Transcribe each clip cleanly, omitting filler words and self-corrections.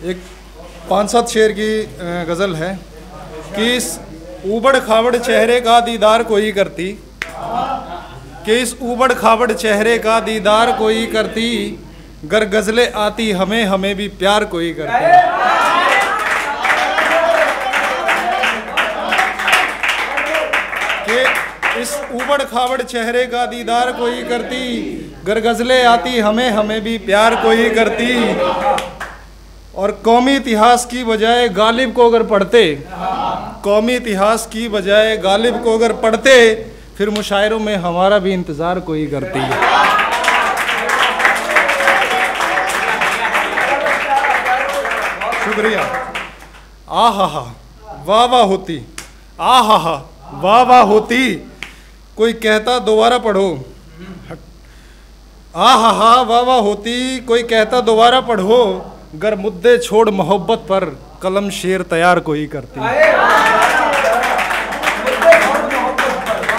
एक 5-7 शेर की गज़ल है कि इस ऊबड़ खाबड़ चेहरे का दीदार कोई करती, कि इस ऊबड़ खाबड़ चेहरे का दीदार कोई करती, गर गज़लें आती हमें हमें भी प्यार कोई करती। कि इस ऊबड़ खाबड़ चेहरे का दीदार कोई करती, गर गज़लें आती हमें हमें भी प्यार कोई करती। और कौमी इतिहास की बजाय गालिब को अगर पढ़ते, कौमी इतिहास की बजाय गालिब को अगर पढ़ते, फिर मुशायरों में हमारा भी इंतज़ार कोई करती। शुक्रिया। आ हा वाह वाह होती, आ हा वाह वाह होती, कोई कहता दोबारा पढ़ो। आ हा वाह वाह होती, कोई कहता दोबारा पढ़ो, गर मुद्दे छोड़ मोहब्बत पर कलम शेर तैयार कोई करती।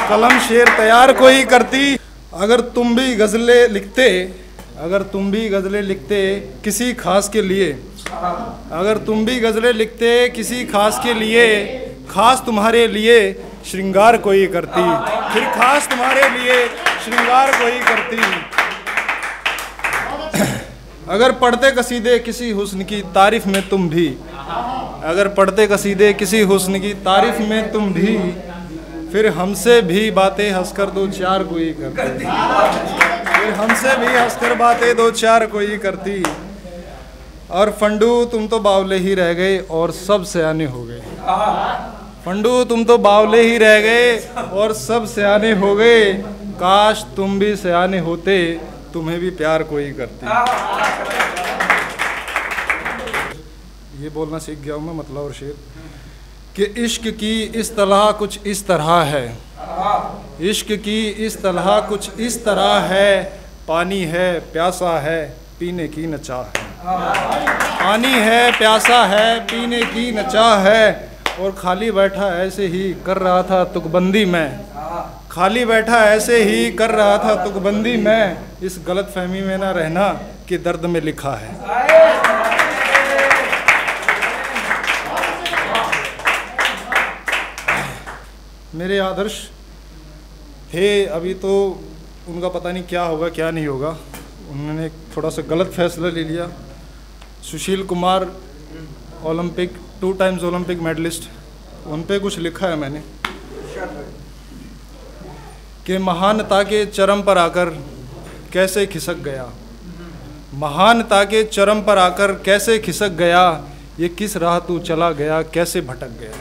कलम शेर तैयार कोई करती। अगर तुम भी गज़लें लिखते, अगर तुम भी गज़लें लिखते किसी खास के लिए, अगर तुम भी गज़लें लिखते किसी खास के लिए, खास तुम्हारे लिए श्रृंगार कोई करती, फिर खास तुम्हारे लिए श्रृंगार कोई करती। अगर पढ़ते कसीदे किसी हुस्न की तारीफ में तुम भी, अगर पढ़ते कसीदे किसी हुस्न की तारीफ में तुम भी, फिर हमसे भी बातें हंसकर दो चार कोई करती, फिर हमसे भी हंसकर बातें दो चार कोई करती। और फंडू तुम तो बावले ही रह गए और सब सयाने हो गए, फंडू तुम तो बावले ही रह गए और सब सयाने हो गए, काश तुम भी सयाने होते तुम्हें भी प्यार कोई करती। ये बोलना सीख गया हूँ मैं, मतलब और शेर कि इश्क की इस तरह कुछ इस तरह है, इश्क की इस तरह कुछ इस तरह है, पानी है प्यासा है पीने की न चाह है, पानी है प्यासा है पीने की न चाह है। और खाली बैठा ऐसे ही कर रहा था तुकबंदी में, खाली बैठा ऐसे ही कर रहा था तुकबंदी में, इस गलत फहमी में ना रहना कि दर्द में लिखा है। मेरे आदर्श थे, अभी तो उनका पता नहीं क्या होगा क्या नहीं होगा, उन्होंने थोड़ा सा गलत फैसला ले लिया। Sushil Kumar Olympic 2 times Olympic medallist, उन पे कुछ लिखा है मैंने कि महानता के चरम पर आकर कैसे खिसक गया, महानता के चरम पर आकर कैसे खिसक गया, ये किस राह तू चला गया कैसे भटक गया,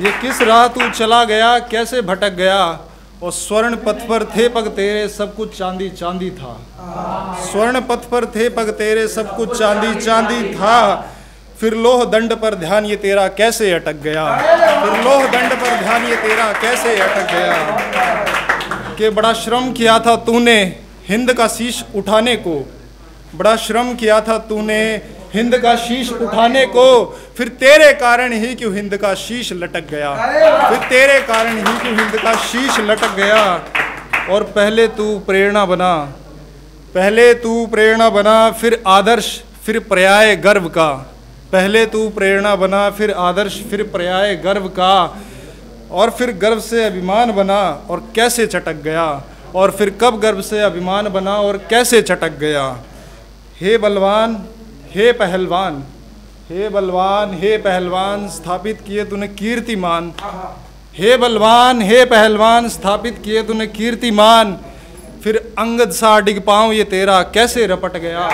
ये किस राह तू चला गया कैसे भटक गया। और स्वर्ण पथ पर थे पग तेरे सब कुछ चांदी चांदी था, स्वर्ण पथ पर थे पग तेरे सब कुछ चांदी चांदी था, फिर लोह दंड पर ध्यान ये तेरा कैसे अटक गया, फिर लोह दंड पर ध्यान ये तेरा कैसे अटक गया। कि बड़ा श्रम किया था तूने हिंद का शीश उठाने को, बड़ा श्रम किया था तूने हिंद का शीश उठाने को, फिर तेरे कारण ही क्यों हिंद का शीश लटक गया, फिर तेरे कारण ही क्यों हिंद का शीश लटक गया। और पहले तू प्रेरणा बना, पहले तू प्रेरणा बना फिर आदर्श फिर पर्याय गर्व का, पहले तू प्रेरणा बना फिर आदर्श फिर पर्याय गर्व का, और फिर गर्व से अभिमान बना और कैसे चटक गया, और फिर कब गर्व से अभिमान बना और कैसे चटक गया। हे बलवान हे पहलवान, हे बलवान हे पहलवान स्थापित किए तूने कीर्तिमान, हे बलवान हे पहलवान स्थापित किए तूने कीर्तिमान, फिर अंगद सा डिग पाऊँ ये तेरा कैसे रपट गया,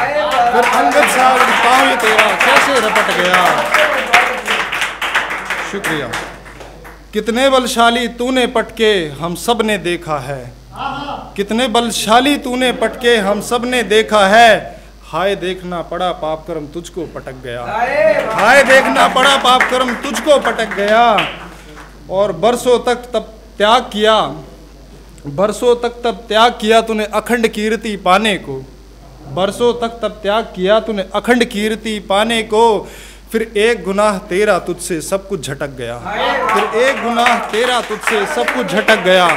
फिर अंगद सा डिग पाऊँ ये तेरा कैसे रपट गया। शुक्रिया। कितने बलशाली तूने पटके हम सब ने देखा है, कितने बलशाली तूने पटके हम सब ने देखा है, हाय देखना पड़ा पाप कर्म तुझको पटक गया, हाय देखना पड़ा पाप कर्म तुझको पटक गया। और बरसों तक तब त्याग किया, बरसों तक तब त्याग किया तूने अखंड कीर्ति पाने को, बरसों तक तब त्याग किया तूने अखंड कीर्ति पाने को, फिर एक गुनाह तेरा तुझसे सब कुछ झटक गया, फिर एक गुनाह तेरा तुझसे सब कुछ झटक गया।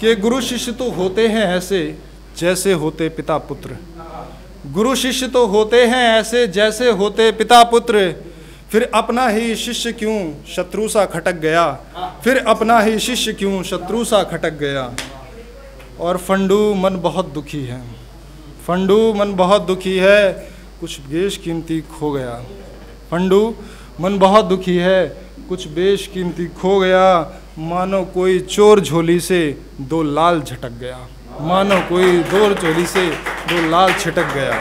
कि गुरु शिष्य तो होते हैं ऐसे जैसे होते पिता पुत्र। गुरु शिष्य तो होते हैं ऐसे जैसे होते पिता पुत्र। फिर अपना ही शिष्य क्यों शत्रु सा खटक गया, फिर अपना ही शिष्य क्यों शत्रु सा खटक गया। और फंडू मन बहुत दुखी है, फंडू मन बहुत दुखी है, कुछ बेशकीमती खो गया। फंडू मन बहुत दुखी है, कुछ बेशकीमती खो गया। मानो कोई चोर झोली से दो लाल झटक गया, मानो कोई चोर झोली से दो लाल छिटक गया।